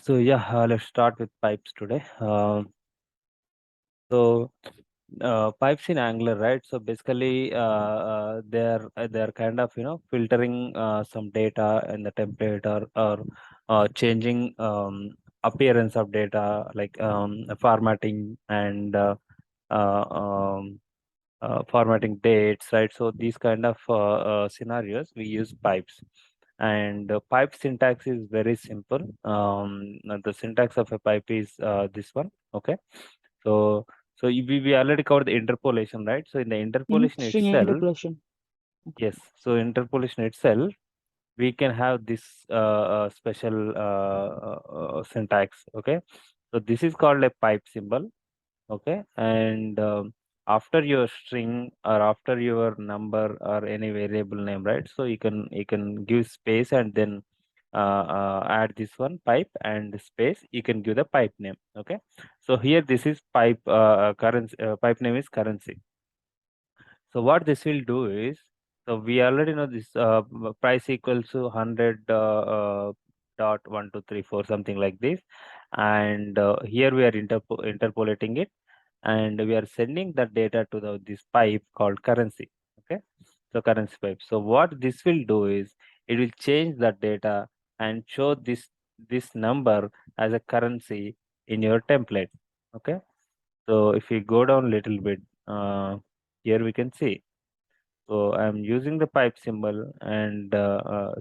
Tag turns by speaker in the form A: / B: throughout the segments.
A: So yeah, let's start with pipes today. So pipes in Angular, right? So basically, they're kind of filtering some data in the template, or changing appearance of data, like formatting and uh, um, formatting dates, right? So these kind of scenarios we use pipes, and pipe syntax is very simple. The syntax of a pipe is this one. Okay, so we already covered the interpolation, right? So in the interpolation
B: String
A: itself,
B: interpolation. Okay.
A: yes. So interpolation itself, we can have this special syntax. Okay, so this is called a pipe symbol. Okay, and after your string or after your number or any variable name, right? So you can give space and then add this one pipe and space. You can give the pipe name. Okay, so here this is pipe currency. Pipe name is currency. So what this will do is, so we already know this price equals to 100 dot 1234, something like this, and here we are interpolating it, and we are sending that data to this pipe called currency. Okay, so currency pipe. So what this will do is, it will change that data and show this number as a currency in your template. Okay, so if we go down a little bit, here we can see. So I'm using the pipe symbol and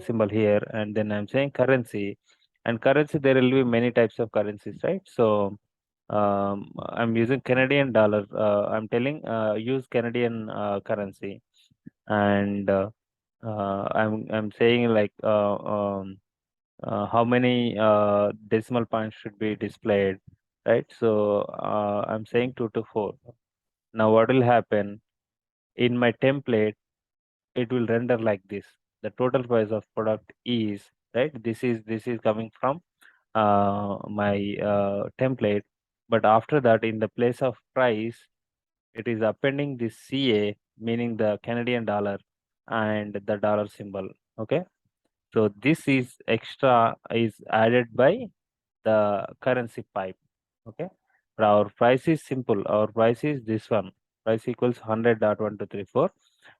A: symbol here, and then I'm saying currency. And currency, there will be many types of currencies, right? So I'm using Canadian dollar. I'm telling use Canadian currency, and I'm saying like how many decimal points should be displayed, right? So I'm saying 2 to 4. Now what will happen in my template? It will render like this. The total price of product is, right. This is coming from my template, but after that, in the place of price, it is appending this CA, meaning the Canadian dollar, and the dollar symbol. Okay, so this is extra is added by the currency pipe. Okay, but our price is simple. Our price is this one. Price equals 100.1234.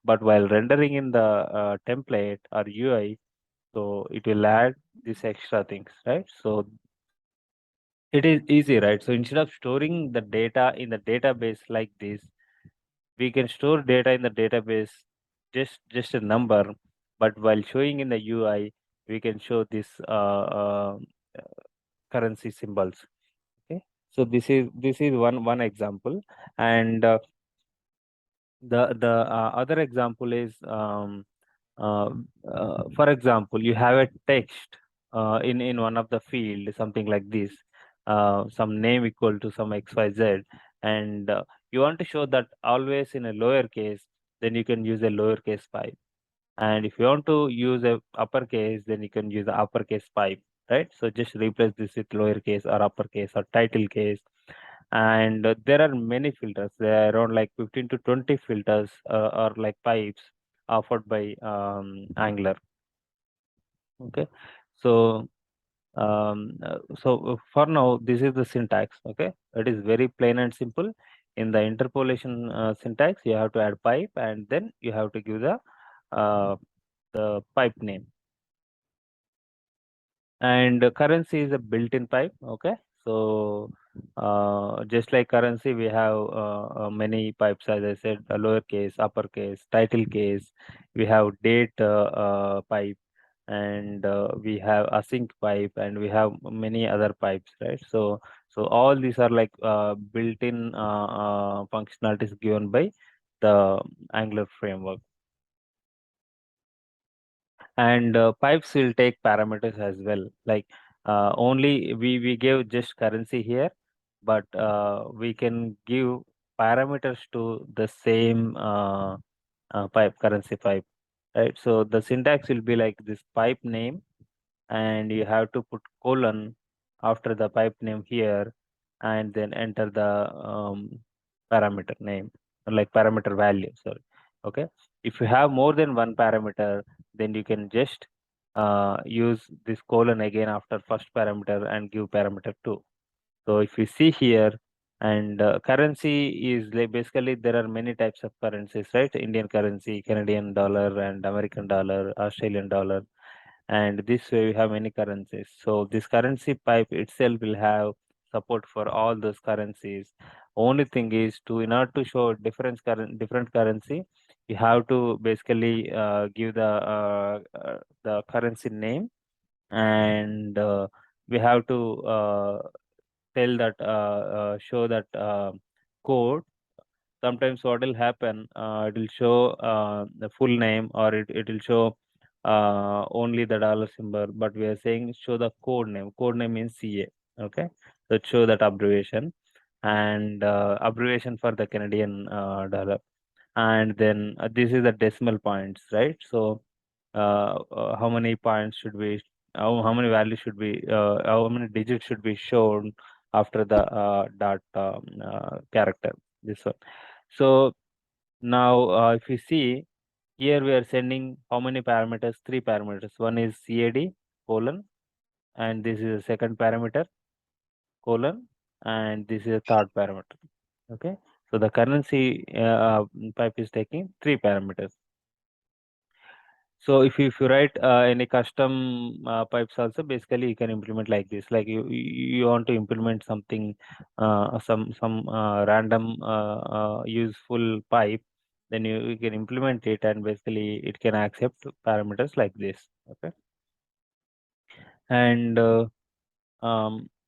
A: But while rendering in the template or UI, so it will add these extra things, right? So it is easy, right? So instead of storing the data in the database like this, we can store data in the database, just a number, but while showing in the UI, we can show this currency symbols. Okay, so this is one example, and the other example is, uh, for example, you have a text in one of the field, something like this, some name equal to some XYZ, and you want to show that always in a lowercase, then you can use a lowercase pipe. And if you want to use a uppercase, then you can use the uppercase pipe, right? So just replace this with lowercase or uppercase or title case. And there are many filters. There are around like 15 to 20 filters or like pipes offered by Angular. Okay, so for now, this is the syntax. Okay, it is very plain and simple. In the interpolation syntax, you have to add pipe, and then you have to give uh, the pipe name. And currency is a built-in pipe. Okay, so just like currency, we have many pipes, as I said, lowercase, uppercase, title case. We have date pipe, and we have async pipe, and we have many other pipes, right? So all these are like built-in functionalities given by the Angular framework. And pipes will take parameters as well, like only we gave just currency here, but we can give parameters to the same pipe, currency pipe, right? So the syntax will be like this: pipe name, and you have to put colon after the pipe name here, and then enter the parameter name, or like parameter value, sorry. Okay, if you have more than one parameter, then you can just use this colon again after first parameter and give parameter 2. So if you see here, and currency is like basically there are many types of currencies, right? Indian currency, Canadian dollar, and American dollar, Australian dollar, and this way we have many currencies. So this currency pipe itself will have support for all those currencies. Only thing is to in order to show different currency, you have to basically give the currency name, and we have to tell that show that code. Sometimes what will happen, it will show the full name, or it will show only the dollar symbol, but we are saying show the code name. Code name means CA. Okay, so show that abbreviation, and abbreviation for the Canadian dollar, and then this is the decimal points, right? So how many points should be, how many values should be, how many digits should be shown after the dot character, this one. So now if you see here, we are sending how many parameters? 3 parameters. One is CAD colon, and this is the second parameter colon, and this is the third parameter. Okay, so the currency pipe is taking 3 parameters. So if you write any custom pipes also, basically you can implement like this. Like you want to implement something, some random useful pipe, then you can implement it, and basically it can accept parameters like this. Okay, and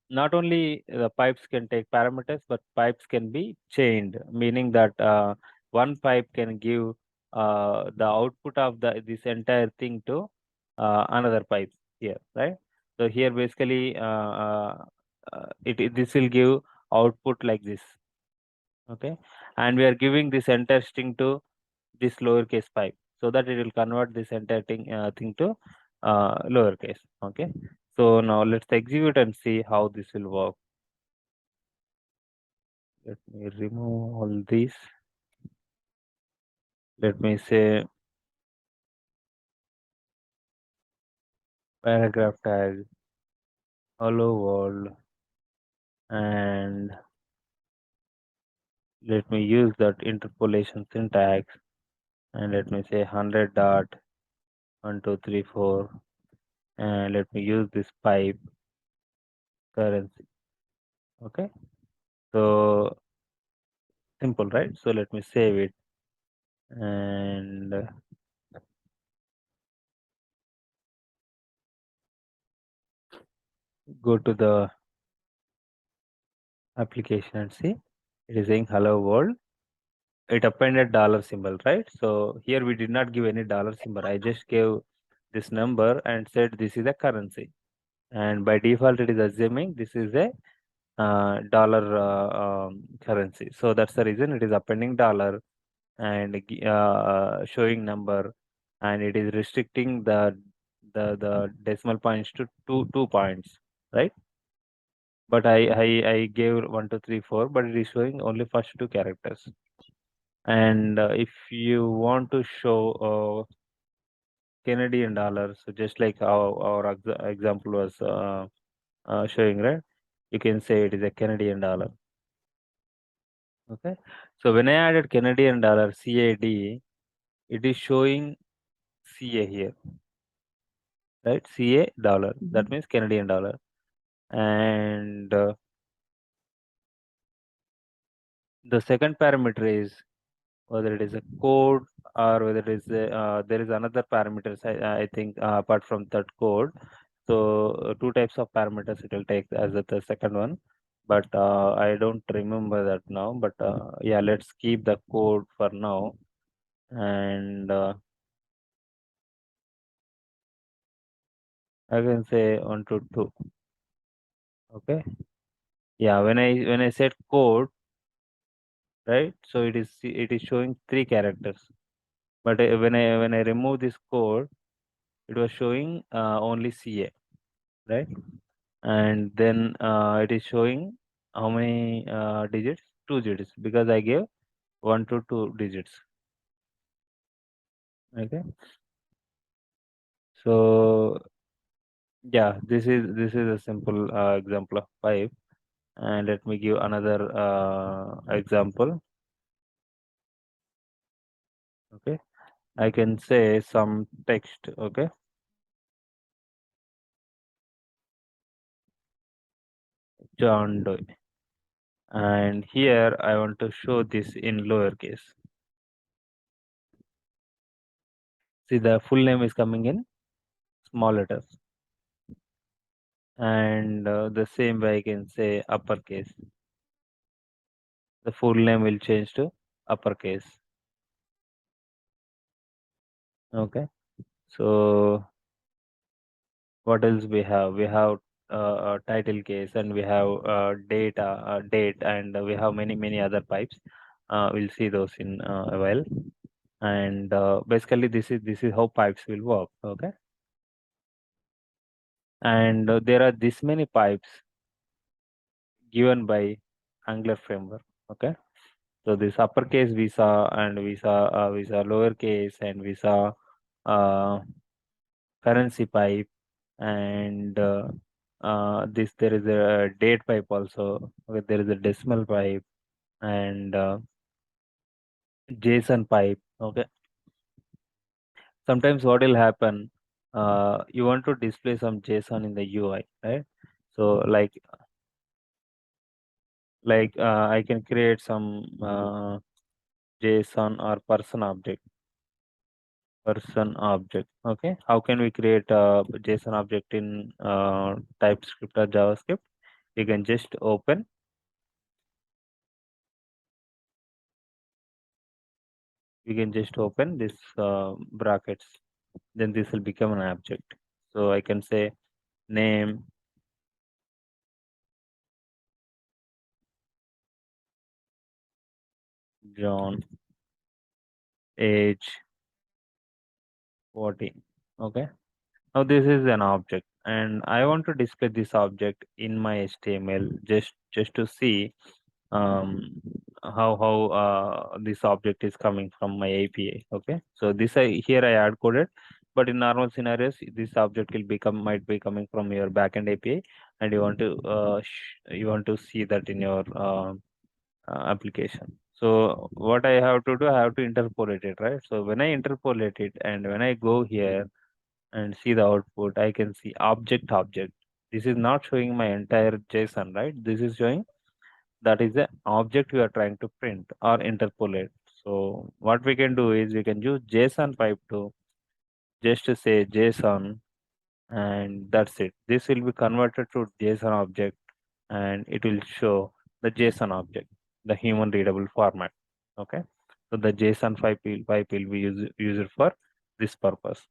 A: not only the pipes can take parameters, but pipes can be chained, meaning that one pipe can give the output of this entire thing to another pipe here, right? So here basically this will give output like this. Okay, and we are giving this entire string to this lowercase pipe, so that it will convert this entire thing to lowercase. Okay, so now let's execute and see how this will work. Let me remove all these. Let me say paragraph tag, hello world, and let me use that interpolation syntax, and let me say 100 dot 1 2 3 4, and let me use this pipe currency. Okay, so simple, right? So let me save it, and go to the application and see. It is saying hello world. It appended dollar symbol, right? So here we did not give any dollar symbol. I just gave this number and said this is a currency, and by default it is assuming this is a dollar currency. So that's the reason it is appending dollar and showing number, and it is restricting the decimal points to two points, right? But I gave 1 2 3 4, but it is showing only first 2 characters. And if you want to show Canadian dollar, so just like our example was showing, right? You can say it is a Canadian dollar. Okay, so when I added Canadian dollar CAD, it is showing CA here, right? CA dollar, that means Canadian dollar, and the second parameter is whether it is a code or whether it is there is another parameters, I think apart from that code. So 2 types of parameters it will take as the second one, but I don't remember that now. But yeah, let's keep the code for now, and I can say 1 to 2. Okay, yeah, when I said code, right? So it is showing 3 characters, but when I remove this code, it was showing only CA, right? And then it is showing how many digits? 2 digits, because I gave 1 to 2 digits. Okay, so Yeah, this is a simple example of pipe. And let me give another example. Okay, I can say some text. Okay, John Doe, and here I want to show this in lowercase. See, the full name is coming in small letters, and the same way I can say uppercase. The full name will change to uppercase. Okay, so what else we have? We have title case, and we have date, and we have many other pipes. We'll see those in a while. And basically, this is how pipes will work. Okay, and there are this many pipes given by Angular framework. Okay, so this uppercase we saw, and we saw lowercase, and we saw uh, currency pipe, and this there is a date pipe also. Okay, there is a decimal pipe, and Json pipe. Okay, sometimes what will happen, you want to display some JSON in the UI, right? So I can create some JSON or person object. Okay, how can we create a JSON object in TypeScript or JavaScript? You can just open. You can just open this brackets. Then this will become an object. So I can say name, John, age 40. Okay. Now this is an object, and I want to display this object in my HTML just to see how this object is coming from my API. Okay, so this here I hard coded, but in normal scenarios, this object might be coming from your backend API, and you want to see that in your application. So what I have to do, I have to interpolate it, right? So when I interpolate it, and when I go here and see the output, I can see object. This is not showing my entire JSON, right? This is showing that is the object we are trying to print or interpolate. So what we can do is we can use JSON pipe to just to say JSON, and that's it. This will be converted to JSON object, and it will show the JSON object, the human readable format. Okay, so the JSON pipe will be used for this purpose.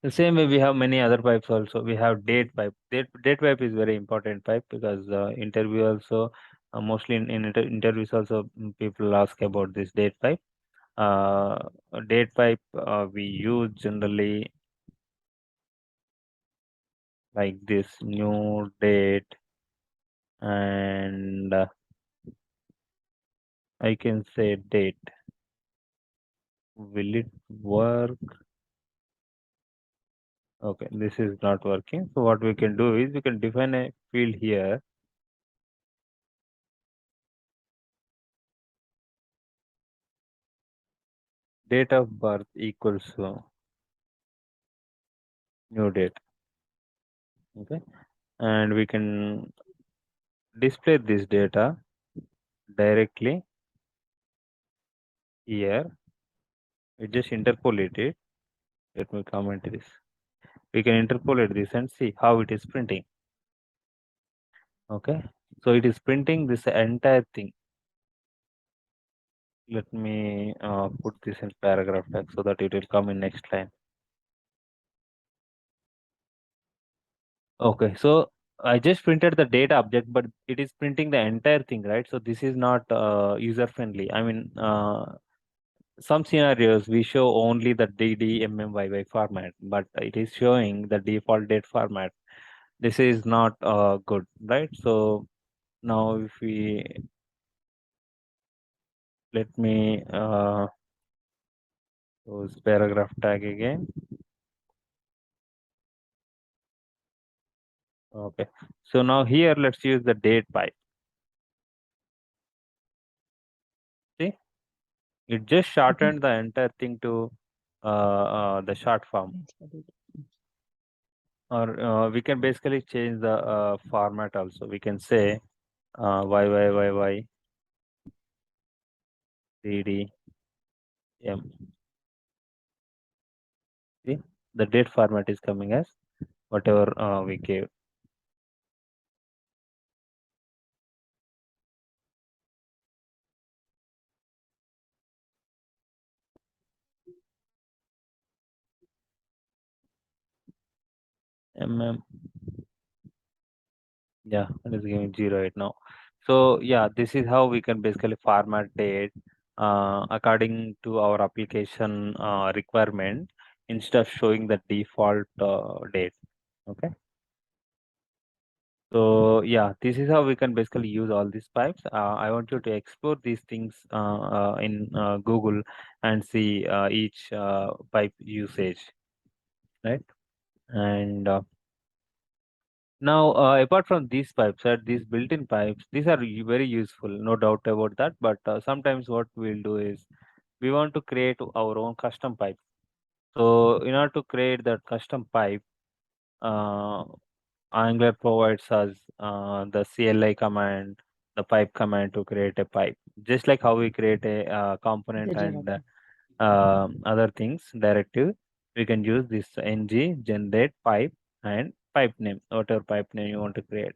A: The same way we have many other pipes also. We have date pipe. Date pipe is very important pipe, because interview also, mostly in interviews also, people ask about this date pipe. Uh, Date pipe we use generally like this: new date, and I can say date. Will it work? Okay, this is not working. So what we can do is we can define a field here. Date of birth equals to new date. Okay, and we can display this data directly here. We just interpolate it. Let me comment this. We can interpolate this and see how it is printing. Okay, so it is printing this entire thing. Let me put this in paragraph text so that it will come in next line. Okay, so I just printed the data object, but it is printing the entire thing, right? So this is not user friendly. I mean, some scenarios we show only the DDMMYY format, but it is showing the default date format. This is not good, right? So now if we let me use paragraph tag again. Okay. So now here let's use the date pipe. See, it just shortened the entire thing to the short form. Or we can basically change the format also. We can say YYYY DD M. See, the date format is coming as whatever we gave. MM. Yeah, it is giving 0 right now. So yeah, this is how we can basically format date according to our application requirement instead of showing the default date. Okay. So yeah, this is how we can basically use all these pipes. I want you to explore these things in Google and see each pipe usage, right? And now, apart from these pipes, these built-in pipes, these are very useful, no doubt about that. But sometimes what we'll do is we want to create our own custom pipe. So in order to create that custom pipe, uh, Angular provides us the CLI command, the pipe command to create a pipe. Just like how we create a component and other things directive, we can use this ng generate pipe and pipe name, whatever pipe name you want to create.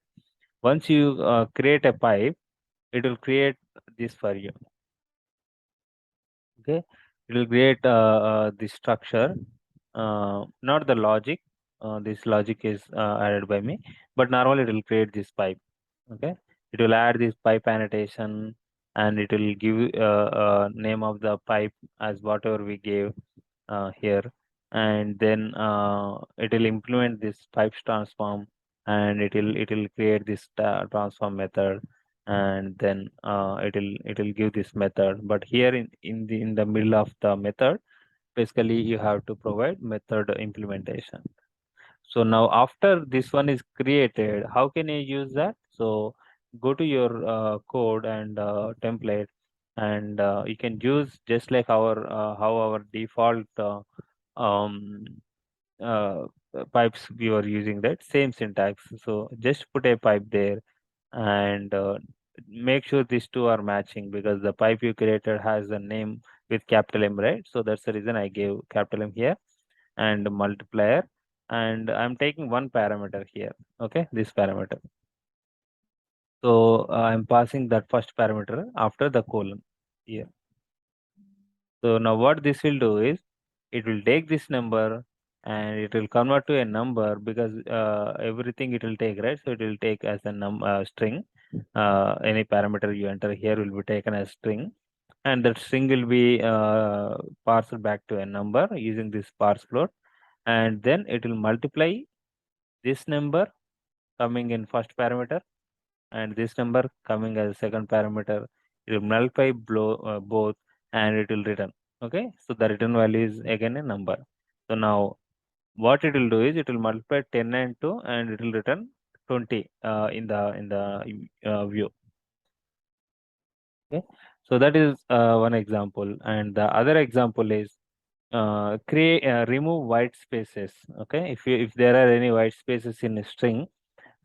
A: Once you create a pipe, it will create this for you. Okay, it will create this structure, not the logic. This logic is added by me, but normally it will create this pipe. Okay, it will add this pipe annotation, and it will give name of the pipe as whatever we gave here, and then it will implement this pipes transform, and it will create this transform method, and then it will give this method. But here in the middle of the method, basically you have to provide method implementation. So now after this one is created, how can you use that? So go to your code and template, and you can use just like our how our default um, uh, pipes we were using, that same syntax. So just put a pipe there, and make sure these two are matching, because the pipe you created has a name with capital M, right? So that's the reason I gave capital M here, and multiplier, and I'm taking one parameter here. Okay, this parameter. So I'm passing that first parameter after the colon here. So now what this will do is it will take this number and it will convert to a number, because everything it will take, right? So it will take as a string. Any parameter you enter here will be taken as string, and that string will be parsed back to a number using this parse float, and then it will multiply this number coming in first parameter and this number coming as second parameter. It will multiply both, and it will return. Okay, so the return value is again a number. So now what it will do is it will multiply 10 and 2, and it will return 20 in the view. Okay, so that is one example, and the other example is create remove white spaces. Okay, if there are any white spaces in a string,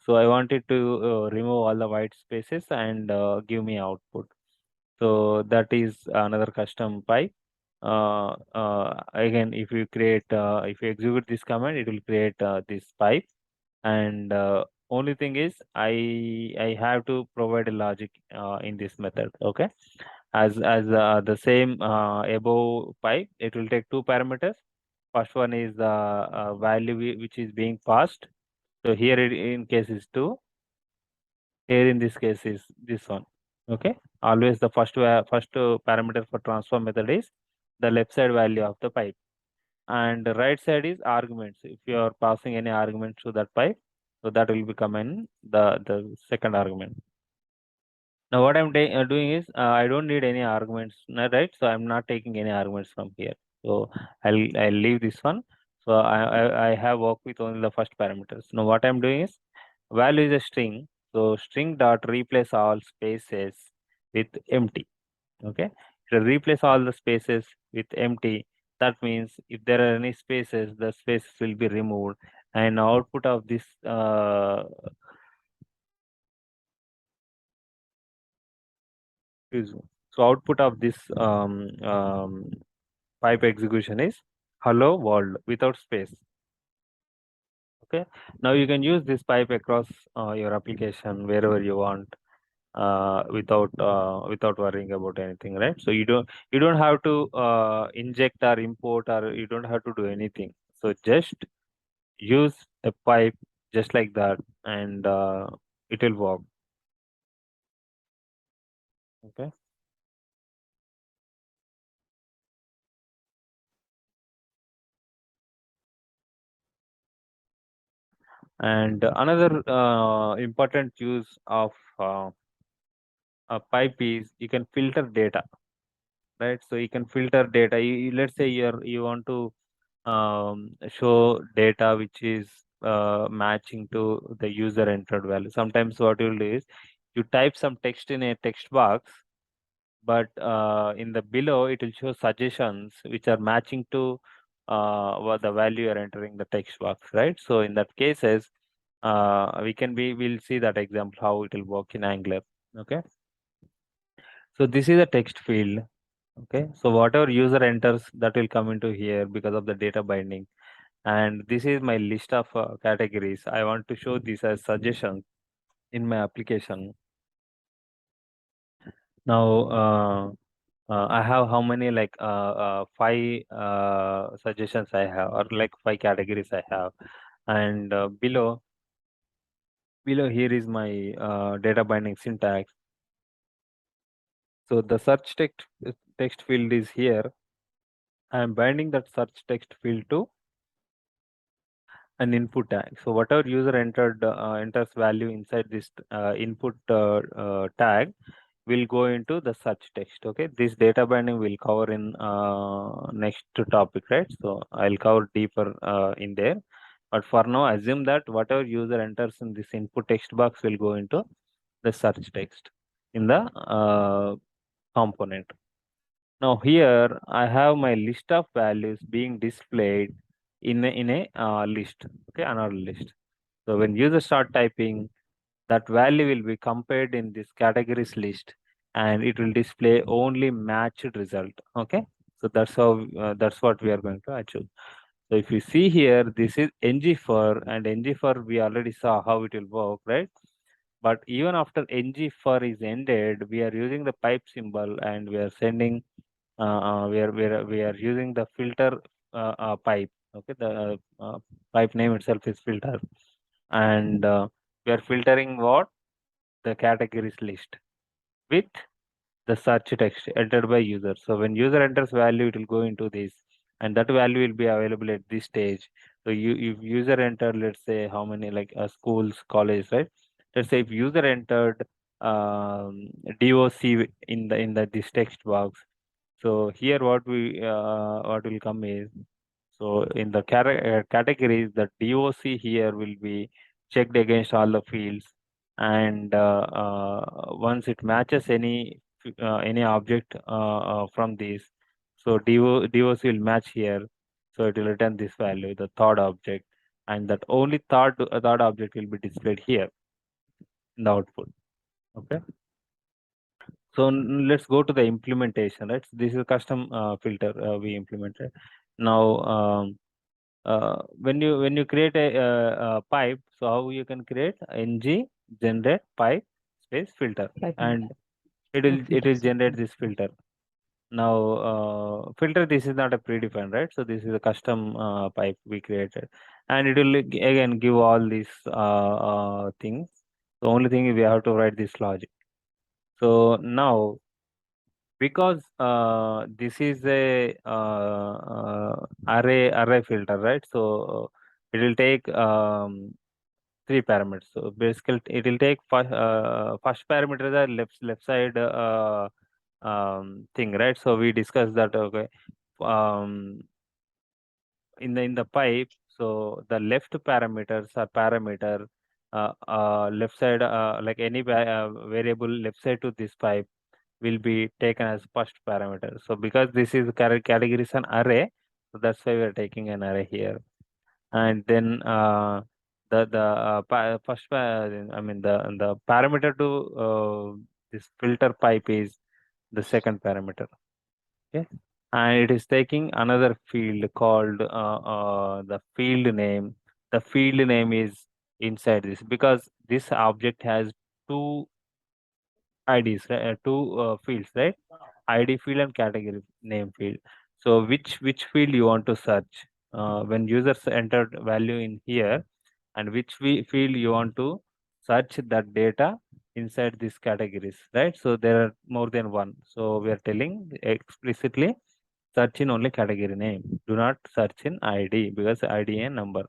A: so I wanted to remove all the white spaces and give me output. So that is another custom pipe. Again, if you execute this command, it will create this pipe. And only thing is, I have to provide a logic in this method. Okay, as the same above pipe, it will take two parameters. First one is the value which is being passed. So here in case is 2. Here in this case is this one. Okay, always the first parameter for transform method is the left side value of the pipe, and the right side is arguments. If you are passing any argument to that pipe, so that will become in the second argument. Now what I'm doing is I don't need any arguments, right? So I'm not taking any arguments from here. So I'll leave this one. So I have worked with only the first parameters. Now what I'm doing is Value is a string, so string dot replace all spaces with empty. Okay, to replace all the spaces with empty, that means if there are any spaces, the spaces will be removed, and output of this is so output of this pipe execution is hello world without space. Okay, now you can use this pipe across your application wherever you want, without worrying about anything, right? So you don't have to inject or import, or you don't have to do anything. So just use a pipe just like that, and it will work. Okay. And another important use of a pipe is you can filter data, right? So you can filter data. Let's say you want to show data which is matching to the user entered value. Sometimes what you'll do is you type some text in a text box, but in the below it will show suggestions which are matching to what the value you're entering the text box, right? So in that cases, we'll see that example how it will work in Angular. Okay. So this is a text field. Okay. So whatever user enters, that will come into here because of the data binding. And this is my list of categories. I want to show this as suggestions in my application. Now, I have how many, like five suggestions I have, or like five categories I have, and below here is my data binding syntax. So the search text field is here. I am binding that search text field to an input tag. So whatever user enters value inside this input tag will go into the search text. Okay, this data binding will cover in next topic, right? So I'll cover deeper in there. But for now, assume that whatever user enters in this input text box will go into the search text in the component. Now here I have my list of values being displayed in a list. Okay, another list. So when users start typing, that value will be compared in this categories list, and it will display only matched result. Okay, so that's what we are going to achieve. So if you see here, this is ng for, and ng for we already saw how it will work, right? But even after ng for is ended, we are using the pipe symbol, and we are sending we are using the filter pipe. Okay, the pipe name itself is filter, and we are filtering what, the categories list with the search text entered by user. So when user enters value, it will go into this, and that value will be available at this stage. So if user entered, let's say how many, like schools, college, right? Let's say if user entered DOC in the this text box. So here what will come is, so in the categories, the DOC here will be checked against all the fields, and once it matches any object from this, so DOC will match here, so it will return this value, the third object, and that only third object will be displayed here in the output. Okay. So let's go to the implementation, right? So this is a custom filter we implemented. Now, when you create a pipe, so how you can create ng generate pipe space filter, and it will generate this filter. Now, filter, this is not a predefined, right? So this is a custom pipe we created, and it will again give all these things. The only thing is we have to write this logic. So now, because this is a array filter, right? So it will take three parameters. So basically, it will take first parameter, the left side thing, right? So we discussed that. Okay, um, in the pipe. So the left parameters are parameter, left side, like any variable left side to this pipe will be taken as first parameter. So because this is category is an array, so that's why we are taking an array here. And then first I mean the parameter to this filter pipe is the second parameter. Okay, and it is taking another field called the field name. The field name is inside this because this object has two IDs, right? Two fields, right? ID field and category name field. So which field you want to search when users entered value in here, and which field you want to search that data inside these categories, right? So there are more than one. So we are telling explicitly search in only category name. Do not search in ID because ID and number.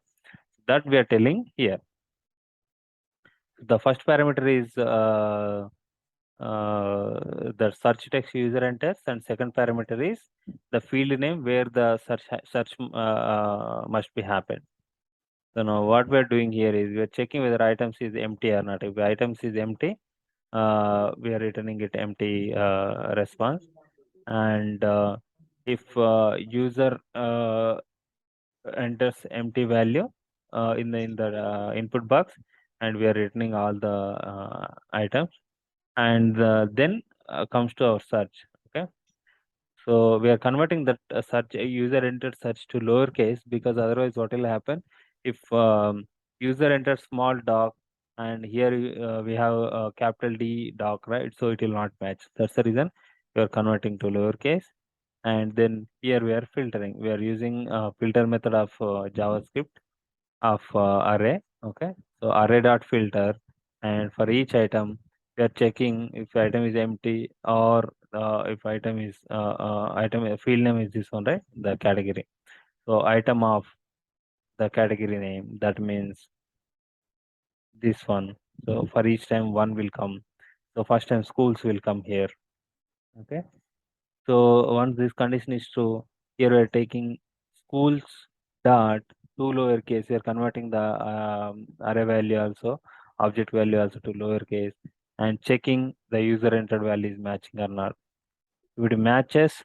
A: That we are telling here. The first parameter is the search text user enters, and second parameter is the field name where the search must be happened. So now what we are doing here is we are checking whether items is empty or not. If items is empty, we are returning it empty response. And if user enters empty value in the input box, and we are returning all the items, and then comes to our search. Okay, so we are converting that search user entered search to lowercase, because otherwise what will happen if user enters small doc, and here we have capital D doc, right? So it will not match. That's the reason we are converting to lowercase. And then here we are filtering. We are using filter method of JavaScript of array. Okay, so array dot filter, and for each item we are checking if item is empty, or if item is item field name is this one, right? The category. So item of the category name, that means this one. So for each time one will come. So first time schools will come here. Okay. So once this condition is true, here we are taking schools dot to lowercase. We are converting the array value also, object value also to lowercase, and checking the user entered value is matching or not. If it matches,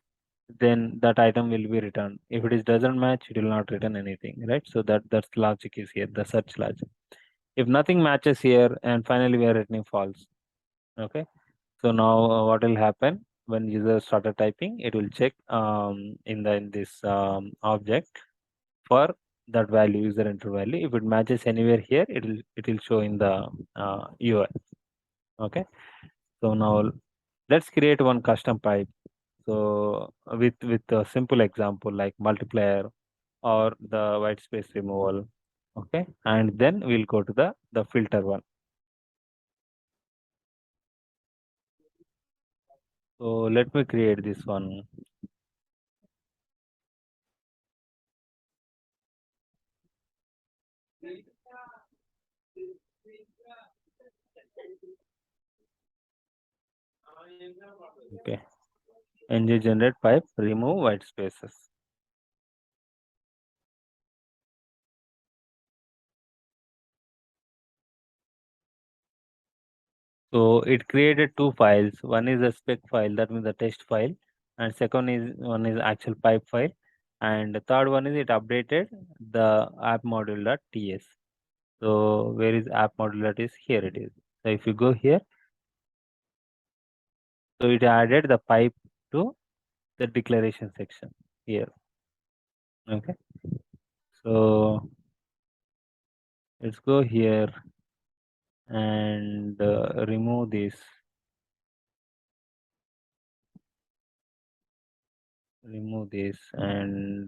A: then that item will be returned. If it is doesn't match, it will not return anything, right? So that's logic is here, the search logic. If nothing matches here, and finally we are returning false. Okay. So now what will happen when user started typing? It will check in this object for that value, user enter value. If it matches anywhere here, it will show in the UI. Okay. So now let's create one custom pipe. So with a simple example like multiplier or the white space removal. Okay, and then we'll go to the filter one. So let me create this one. Okay, ng generate pipe, remove white spaces. So it created two files. One is a spec file, that means the test file, and second is one is actual pipe file, and the third one is it updated the app module.ts. So where is app module.ts? Here it is. So if you go here, so it added the pipe to the declaration section here. Okay. So let's go here and remove this. Remove this and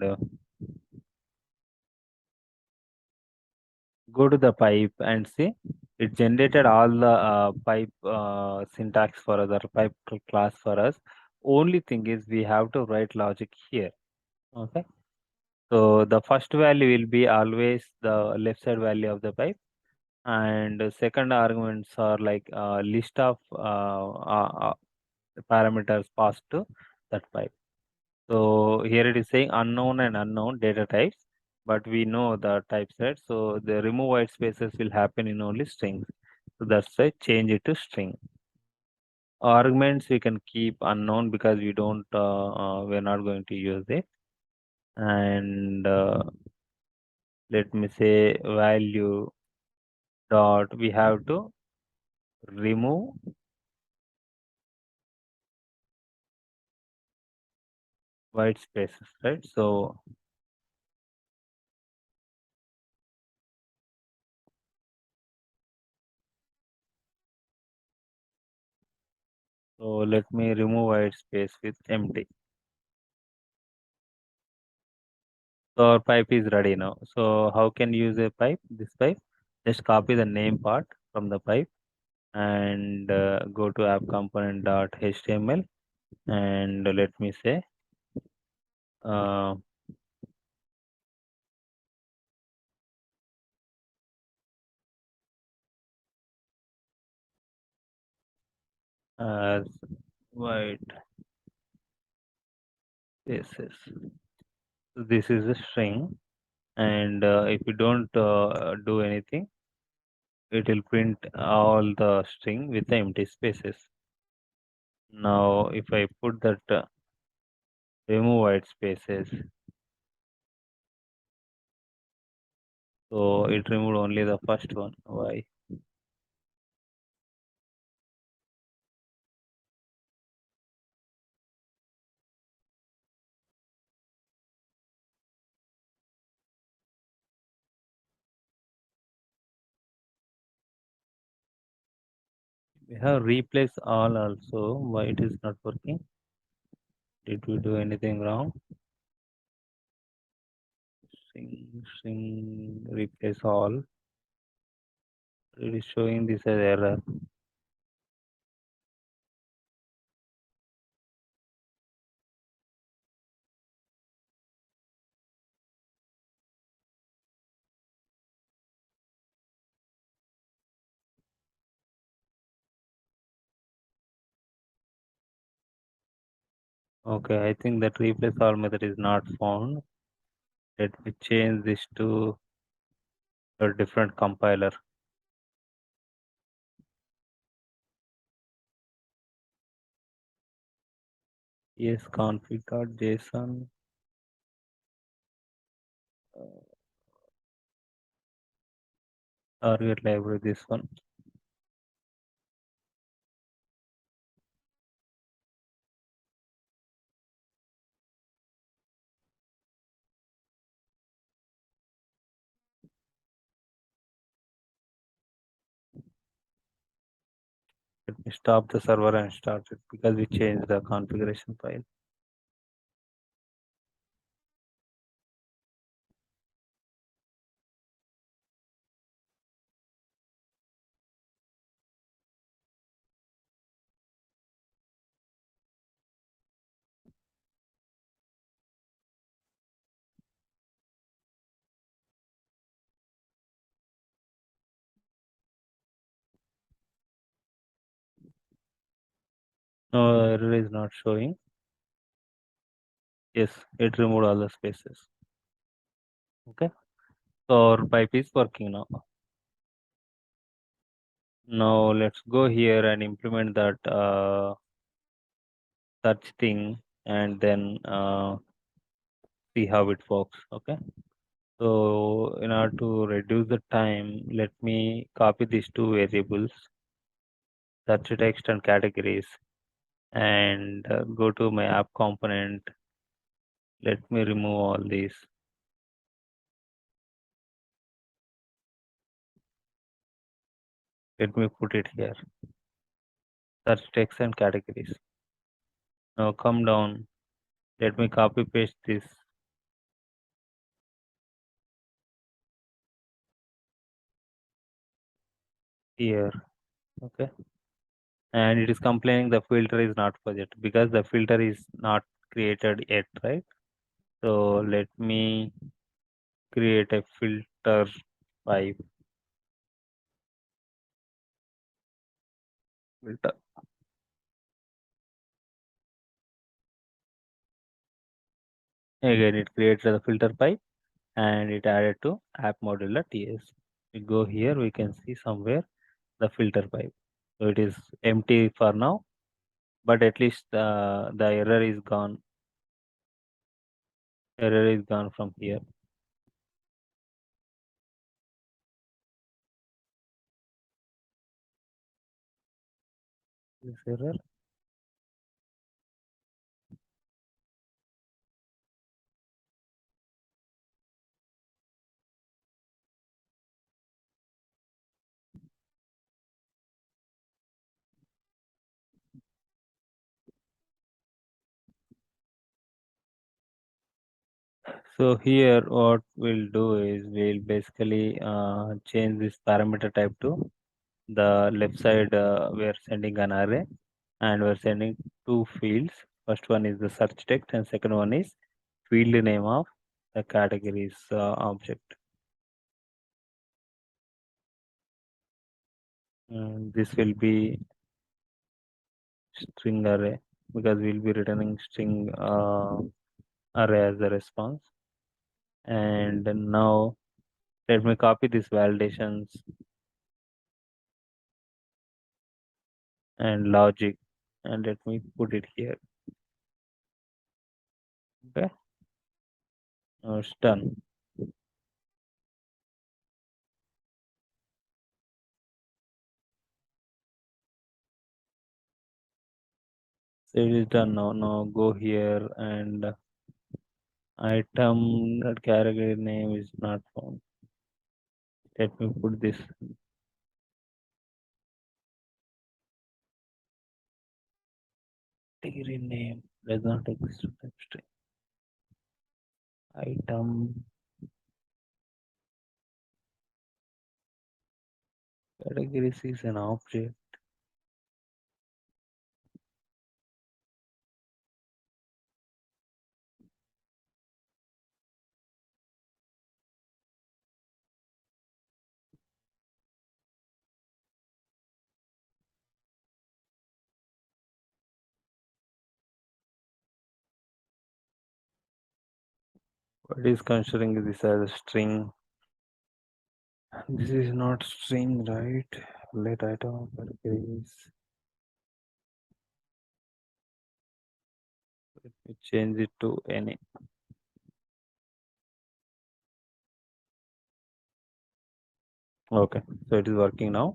A: go to the pipe and see it generated all the pipe syntax for us, or pipe class for us. Only thing is we have to write logic here. Okay. So the first value will be always the left side value of the pipe, and the second arguments are like list of parameters passed to that pipe. So here it is saying unknown and unknown data types. but we know the types, right? So the remove white spaces will happen in only strings. So that's why change it to string. Arguments we can keep unknown because we're not going to use it. And let me say value dot, we have to remove white spaces, right? So let me remove white space with empty. So our pipe is ready now. So how can you use a pipe? This pipe, just copy the name part from the pipe and go to app component dot html, and let me say uh, as white spaces. So this is a string, and if you don't do anything, it will print all the string with the empty spaces. Now if I put that remove white spaces, so it removed only the first one. Why? We have replace all also. Why it is not working? Did we do anything wrong? String replace all. It is showing this as error. Okay, I think that replace all method is not found. Let me change this to a different compiler. Yes, config.json. Target library, this one. Let me stop the server and start it because we changed the configuration file. No, error is not showing. Yes, it removed all the spaces. Okay, so our pipe is working now. Now let's go here and implement that search thing, and then see how it works. Okay, so in order to reduce the time, let me copy these two variables, search text and categories, and go to my app component. Let me remove all these. Let me put it here, search text and categories. Now come down, let me copy paste this here. Okay, and it is complaining the filter is not project because the filter is not created yet, right? So let me create a filter pipe. Filter. Again, it creates the filter pipe. and it added to app module.ts. We go here, we can see somewhere the filter pipe. So it is empty for now, but at least the error is gone. Error is gone from here. This error. So here what we'll do is we'll basically change this parameter type to the left side. We're sending an array and we're sending two fields. First one is the search text and second one is field name of the categories object. And this will be string array because we'll be returning string array as a response. And now let me copy these validations and logic and let me put it here. Okay, now it's done. So it is done now. Now go here and item that category name is not found. Let me put this. Category name does not exist in type string. Item categories is an object. What is considering this as a string? This is not string, right? Let item categories. Let me change it to any. Okay, so it is working now.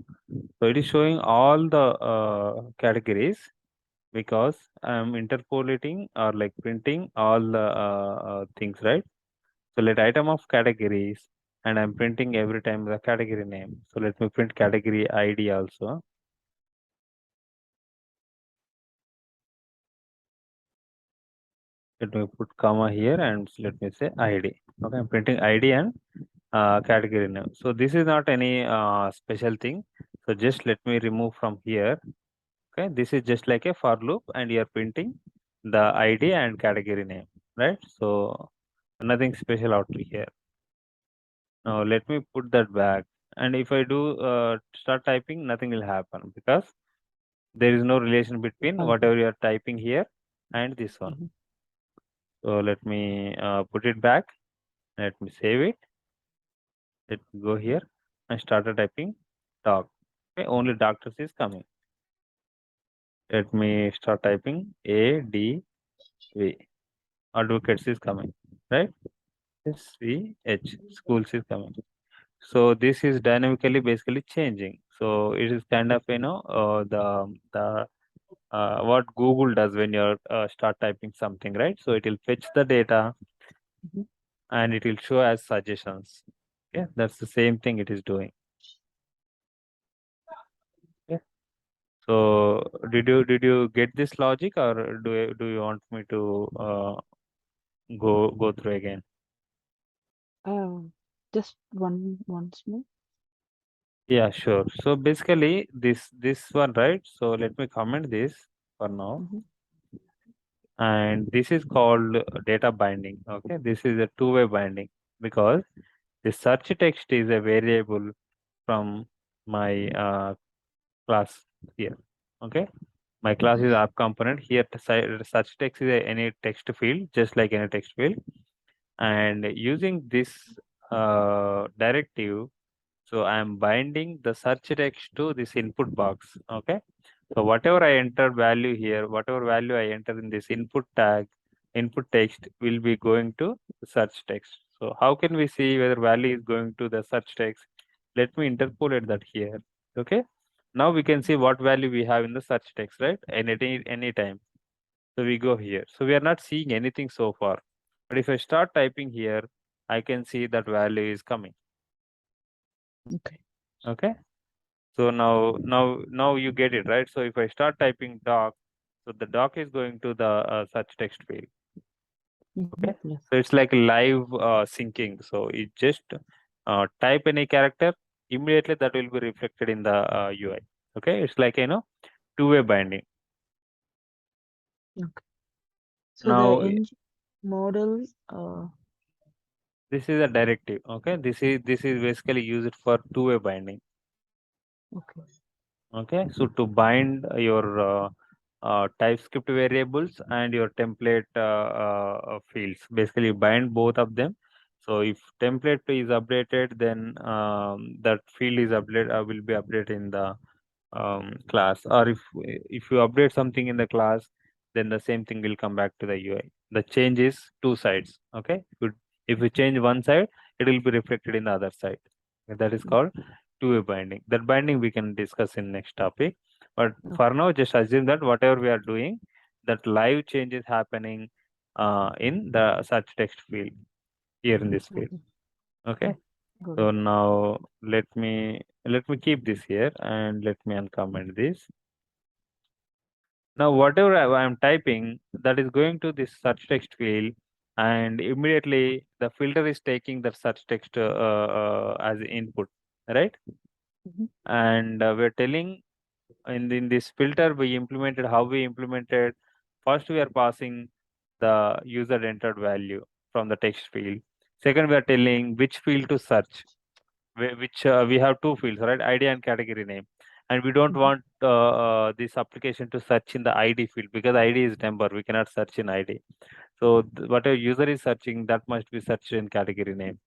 A: So it is showing all the categories because I'm interpolating or like printing all the things, right? So let item of categories and I'm printing every time the category name. So let me print category ID also. Let me put comma here and let me say ID. Okay, I'm printing ID and category name. So this is not any special thing. So just let me remove from here. Okay, this is just like a for loop and you're printing the ID and category name, right? So nothing special out here. Now let me put that back. And if I do start typing, nothing will happen because there is no relation between whatever you are typing here and this one. So let me put it back. Let me save it. Let me go here and start typing dog. Okay, only doctors is coming. Let me start typing ADV. Advocates is coming, right? SVH, schools is coming. So this is dynamically basically changing. So it is kind of the what Google does when you start typing something, right? So it will fetch the data and it will show as suggestions. Okay, that's the same thing it is doing. Okay. So did you get this logic or do you want me to go through again?
B: Just once more.
A: Yeah, sure. So basically this one, right? So let me comment this for now. And this is called data binding. Okay, this is a two-way binding because the search text is a variable from my class here. Okay, my class is app component here. Search text is any text field, just like any text field. and using this directive, so I am binding the search text to this input box. Okay, so whatever I enter value here, whatever value I enter in this input tag, input text will be going to the search text. So how can we see whether value is going to the search text? Let me interpolate that here. Okay, now we can see what value we have in the search text, right? And at any time. So we go here. So we are not seeing anything so far. But if I start typing here, I can see that value is coming.
B: Okay.
A: Okay. So now you get it, right? So if I start typing doc, so the doc is going to the search text field. Okay.
B: Yes.
A: So it's like live syncing. So it just type any character, immediately that will be reflected in the UI. Okay. It's like, two-way binding.
B: Okay. So
A: Now,
B: the ng model,
A: this is a directive. Okay. This is basically used for two-way binding.
B: okay.
A: Okay. So to bind your TypeScript variables and your template fields, basically bind both of them. So if template is updated, then that field is will be updated in the class, or if you update something in the class, then the same thing will come back to the UI. The change is two sides. Okay, if you change one side, it will be reflected in the other side. That is called two-way binding. That binding we can discuss in next topic, but for now just assume that whatever we are doing, that live change is happening in the search text field here in this field. Okay,
B: Got
A: so
B: it.
A: now let me keep this here and let me uncomment this. Now whatever I am typing, that is going to this search text field, and immediately the filter is taking that search text as input, right?
B: Mhm.
A: And we're telling in this filter we implemented. First we are passing the user entered value from the text field. Second, we are telling which field to search, which we have two fields, right? ID and category name. And we don't want this application to search in the ID field, because ID is number. We cannot search in ID. So whatever user is searching, that must be searched in category name.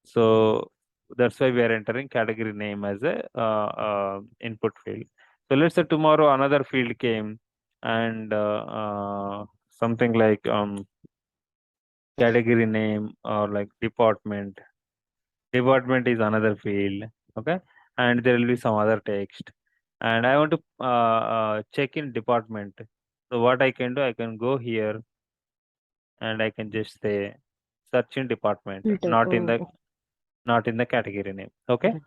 A: So that's why we are entering category name as a input field. So let's say tomorrow another field came, and something like category name or like department. Department is another field. Okay, and there will be some other text, and I want to check in department. So what I can do, I can go here and I can just say search in department,
B: Filter.
A: not in
B: Oh,
A: the
B: okay.
A: not in the category name. Okay,
B: Got it.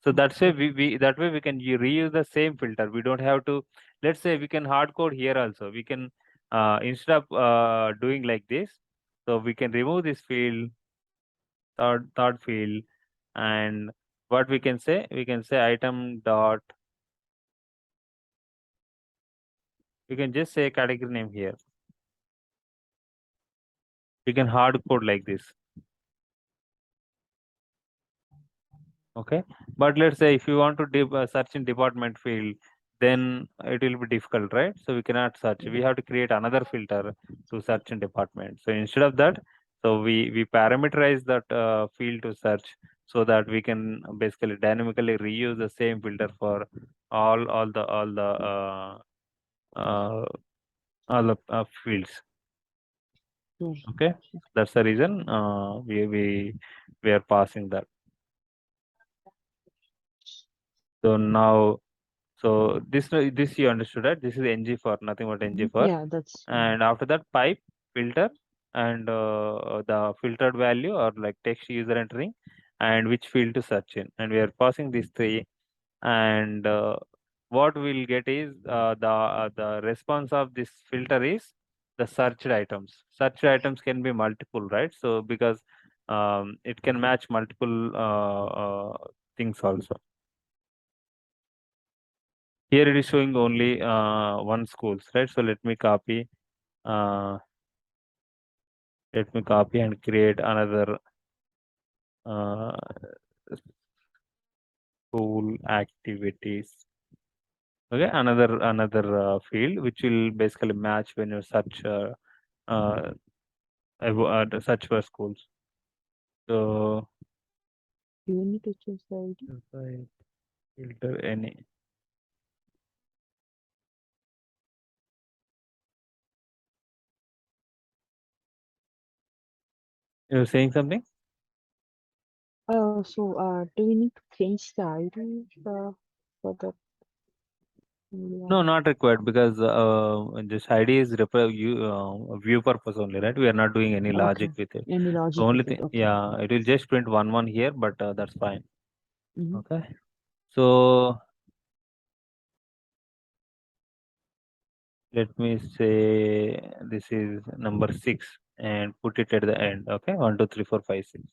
A: so
B: Okay.
A: that's why we that way we can reuse the same filter. We don't have to. Let's say we can hard code here also. We can instead of doing like this, so we can remove this field, third field, and what we can say, item dot, we can just say category name here. We can hard code like this. Okay, but let's say if you want to search in department field, then it will be difficult, right? So we cannot search. We have to create another filter to search in department. So instead of that, so we parameterize that field to search, so that we can basically dynamically reuse the same filter for uh, all the fields.
B: Sure.
A: Okay, that's the reason we are passing that. So now, so this you understood, right? This is ng for, nothing but ng for.
B: Yeah, that's
A: And after that, pipe, filter, and the filtered value or like text user entering, and which field to search in. And we are passing these three, and what we'll get is the response of this filter is the searched items. Searched items can be multiple, right? So because it can match multiple things also. Here it is showing only one schools, right? So let me copy and create another uh, school activities. Okay, another field which will basically match when you search search for schools. So
B: Do you need to choose the ID?
A: if I filter any. You're saying something?
B: Do we need to change the ID for the
A: No, not required, because this ID is view purpose only, right? We are not doing any logic
B: Okay.
A: with it.
B: Any
A: The
B: logic
A: only
B: with it?
A: thing,
B: Okay.
A: yeah, it will just print one here, but that's fine.
B: Mm-hmm.
A: Okay. So let me say this is number 6 and put it at the end. Okay, 1, 2, 3, 4, 5, 6.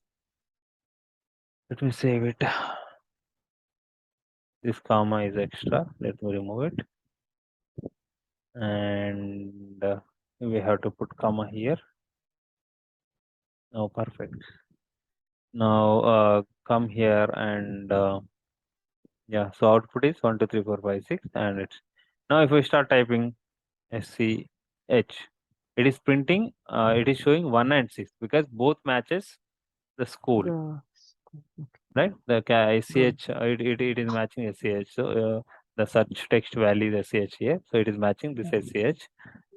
A: Let me save it. This comma is extra. Let me remove it. And we have to put comma here. Oh, perfect. Now come here and yeah, so output is 1, 2, 3, 4, 5, 6, and it's now if we start typing SCH, it is printing, it is showing 1 and 6 because both matches the school,
B: The okay.
A: right? The
B: Got it.
A: SCH, it is matching SCH. So the search text value is SCH here, so it is matching this SCH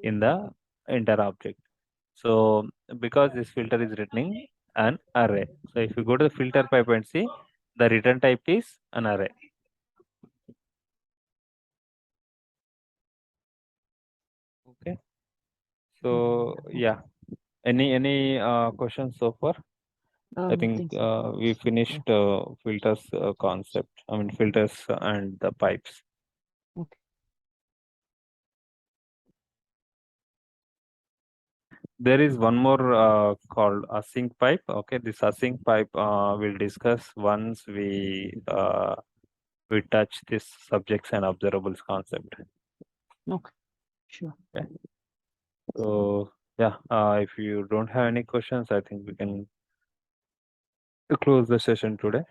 A: in the entire object. So because this filter is returning an array, so if you go to the filter pipe and see, the return type is an array. Okay. So yeah, any questions so far? I think
B: Nothing, sir.
A: we finished filters concept. I mean filters and the pipes.
B: Okay.
A: There is one more called async pipe. Okay, this async pipe we'll discuss once we touch this subjects and observables concept.
B: Okay. Sure.
A: Okay. So yeah, if you don't have any questions, I think we can close the session today.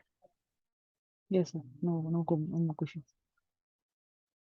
B: Yes, sir. No questions.